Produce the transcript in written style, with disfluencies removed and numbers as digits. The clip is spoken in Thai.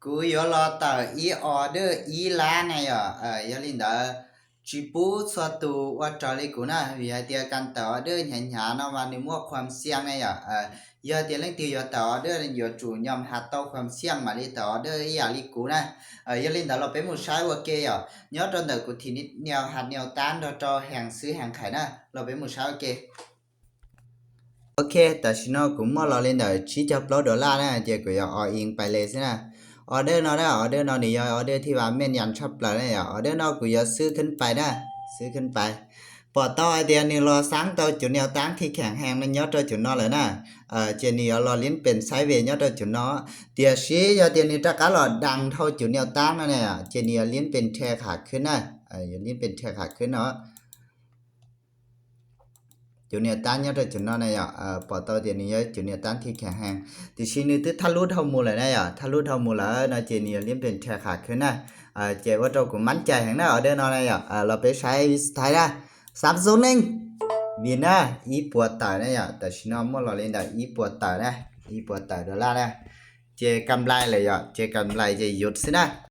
cú yo lo tờ ý order ý lá này yo linh đỡ chỉ bút cho tụ qua trò li cú na vì ai tia căn tờ order nhẹ nhàng nó mà nếu muaความเสี่ยงnày giờ tiền lên tiêu yo tờ order nên yo chủ nhom hạt tàu ความเสี่ยงmà đi tờ order ý li cú na yo linh đỡเราเป็นmột sai ok nhớ trong đời của thì nít neo hạt neo tán đó cho hàngซื้อhàngขายนะเราเป็นmột sai ok ok แต่ชิโน่กูมั่วเราเล่นเดี๋ยวชี้จะปลดดอลลาร์นะเจ้ากูอยากออิงไปเลยสินะออเดอร์นอได้ออเดอร์นอนี่ออเดอร์ที่ว่าแม่นยันชอบปลาได้ออเดอร์นอกูอยากซื้อขึ้นไปนะซื้อขึ้นไปปอต่อไอเดียนี่รอsángต่อจุดแนวตั้งที่แข็งแรงมันยอดตัวจุดนอเลยนะเจนี่รอลิ้นเป็นไซเวยยอดตัวจุดนอเดี๋ยวชี้ยอดเดี๋ยวนี้จะการหลอดดังเท่าจุดแนวตั้งนั่นแหละเจนี่ลิ้นเป็นแทขาขึ้นนะลิ้นเป็นแทขาขึ้นเนาะจุดเนียตันยอดจุดนั้นเนี่ยปอตัวเดียวนี้จุดเนียตันที่แข็งแรงที่ชิ้นนี้ที่ทะลุเท่ามูเลยเนี่ยทะลุเท่ามูแล้วนะเจนี่เลี้ยงเป็นแค่ขาขึ้นนะเจ้าว่าเราก็มั่นใจแห่งนั้นเดินนอนเนี่ยเราไปใช้วิสไทยนะ301มีนะอีปวดตายเนี่ยแต่ชิ้นนั้นมั่วเราเล่นได้อีปวดตายนะอีปวดตายดอลลาร์นะเจ้ากำไรเลยเจ้ากำไรจะหยุดสินะ